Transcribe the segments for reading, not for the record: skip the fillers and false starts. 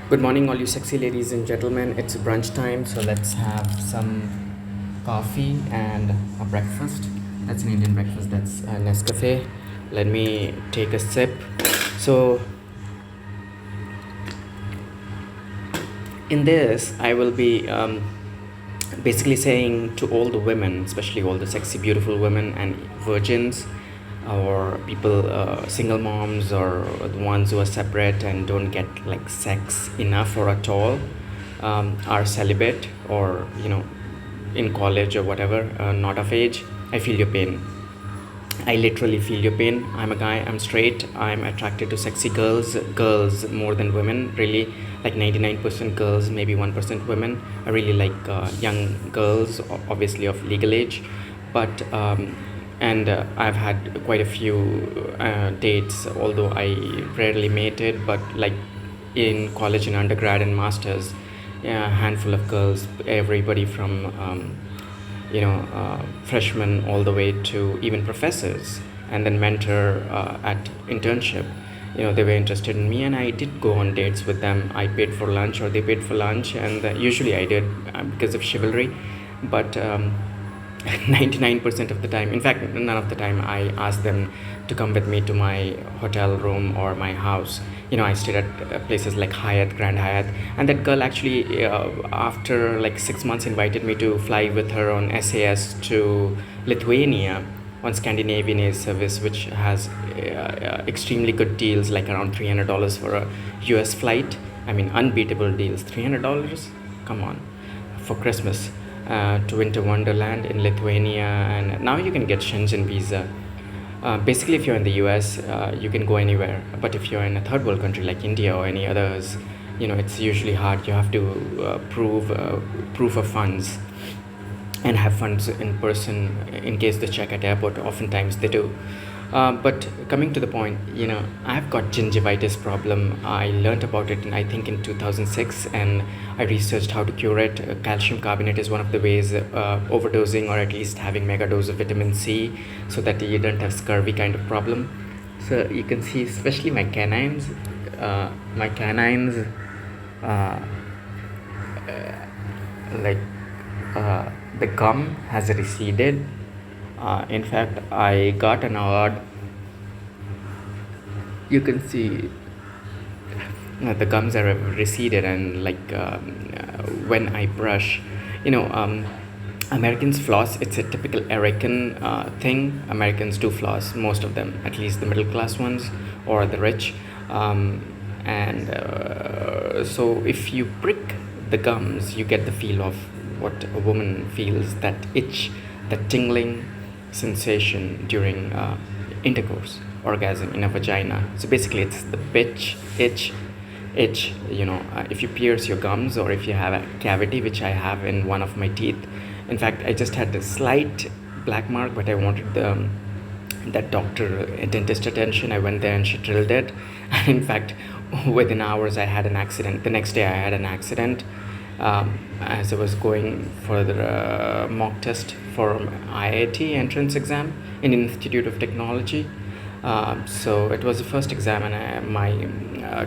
Good morning, all you sexy ladies and gentlemen. It's brunch time, so let's have some coffee and a breakfast. That's an Indian breakfast, that's a Nescafe. Let me take a sip. So, in this, I will be basically saying to all the women, especially all the sexy, beautiful women and virgins, or people, single moms, or the ones who are separate and don't get like sex enough or at all, are celibate, or in college or whatever, not of age. I feel your pain. I literally feel your pain. I'm a guy, I'm straight, I'm attracted to sexy girls more than women, really. Like 99% girls, maybe 1% women. I really like young girls, obviously of legal age. But, and I've had quite a few dates, although I rarely mated, but like in college and undergrad and masters, yeah, a handful of girls, everybody from freshmen all the way to even professors, and then mentor at internship. They were interested in me, and I did go on dates with them. I paid for lunch, or they paid for lunch, and usually I did, because of chivalry. But 99% of the time, in fact none of the time, I asked them to come with me to my hotel room or my house. I stayed at places like Grand Hyatt, and that girl actually, after like 6 months, invited me to fly with her on SAS to Lithuania on Scandinavian Air Service, which has extremely good deals, like around $300 for a US flight. I mean, unbeatable deals. $300, come on, for Christmas, to Winter Wonderland in Lithuania. And now you can get Shenzhen visa. Basically, if you're in the US, you can go anywhere. But if you're in a third world country like India or any others, it's usually hard. You have to prove proof of funds, and have funds in person in case they check at airport. Oftentimes they do. But coming to the point, I've got gingivitis problem. I learned about it, I think, in 2006, and I researched how to cure it. Calcium carbonate is one of the ways, overdosing, or at least having mega dose of vitamin C, so that you don't have scurvy kind of problem. So you can see, especially my canines, uh, like the gum has receded. In fact, I got an award. You can see the gums are receded, and like when I brush, Americans floss. It's a typical ERICAN thing. Americans do floss, most of them, at least the middle class ones or the rich. And so if you prick the gums, you get the feel of what a woman feels, that itch, that tingling sensation during intercourse, orgasm in a vagina. So basically, it's the itch. If you pierce your gums, or if you have a cavity, which I have in one of my teeth. In fact, I just had a slight black mark, but I wanted that doctor, dentist attention. I went there and she drilled it. And in fact, within hours, I had an accident. The next day, I had an accident. As I was going for the mock test for IIT entrance exam in Institute of Technology. So it was the first exam, and my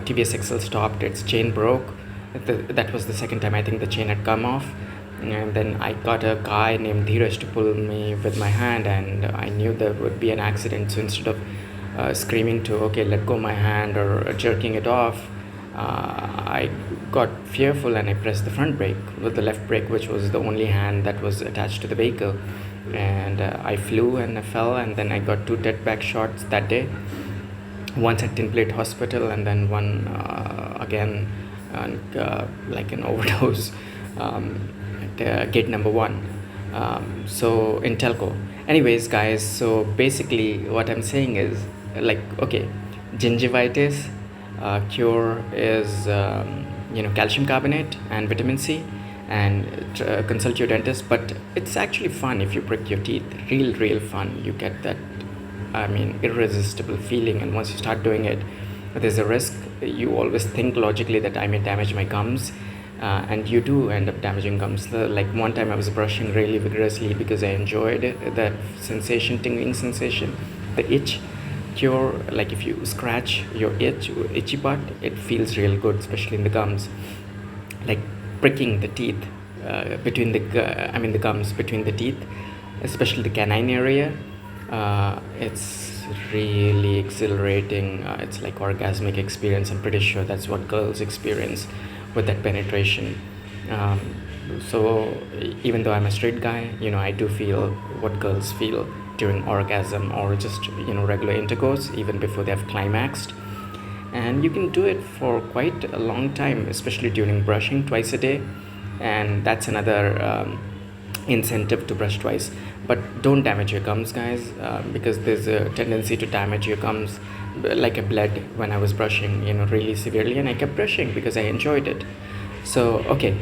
TVS XL stopped. Its chain broke. That was the second time. I think the chain had come off. And then I got a guy named Dheeraj to pull me with my hand, and I knew there would be an accident. So instead of screaming to, okay, let go my hand, or jerking it off, I got fearful, and I pressed the front brake with the left brake, which was the only hand that was attached to the vehicle. And I flew and I fell, and then I got 2 dead back shots that day. Once at Tin Plate Hospital, and then one again, like an overdose, at gate number 1. So in Telco. Anyways, guys, so basically what I'm saying is, like, okay, gingivitis cure is calcium carbonate and vitamin C, and consult your dentist. But it's actually fun if you prick your teeth. Real fun. You get that, irresistible feeling, and once you start doing it, there's a risk. You always think logically that I may damage my gums, and you do end up damaging gums. Like one time I was brushing really vigorously because I enjoyed it, that sensation, tingling sensation, the itch. your, like if you scratch your itchy part, it feels real good, especially in the gums. Like pricking the teeth between the the gums between the teeth, especially the canine area. It's really exhilarating. It's like orgasmic experience. I'm pretty sure that's what girls experience with that penetration. um, so even though I'm a straight guy, I do feel what girls feel during orgasm, or just regular intercourse, even before they have climaxed. And you can do it for quite a long time, especially during brushing twice a day. And that's another incentive to brush twice. But don't damage your gums, guys, because there's a tendency to damage your gums. Like I bled when I was brushing, really severely, and I kept brushing because I enjoyed it. So okay,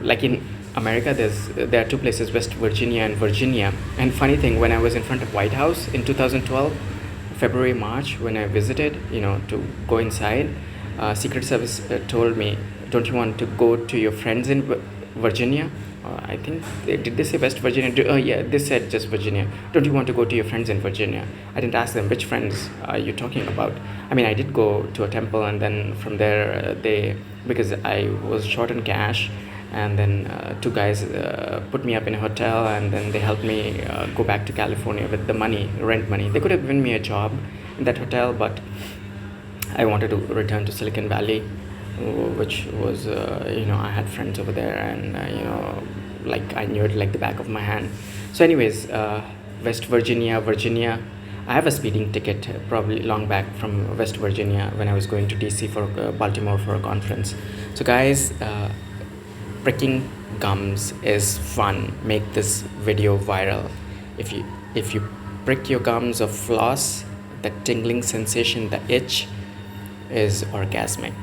like in America, there are two places, West Virginia and Virginia. And funny thing, when I was in front of White House in 2012, February, March, when I visited, to go inside, Secret Service told me, don't you want to go to your friends in Virginia? I think, did they say West Virginia? Oh yeah, they said just Virginia. Don't you want to go to your friends in Virginia? I didn't ask them, which friends are you talking about? I did go to a temple, and then from there, because I was short on cash, and then two guys put me up in a hotel, and then they helped me go back to California with the money, rent money. They could have given me a job in that hotel, but I wanted to return to Silicon Valley, which was I had friends over there, and like I knew it like the back of my hand. So anyways, West Virginia, I have a speeding ticket probably long back from West Virginia when I was going to DC for Baltimore for a conference. So guys, pricking gums is fun. Make this video viral. If you prick your gums or floss, the tingling sensation, the itch is orgasmic.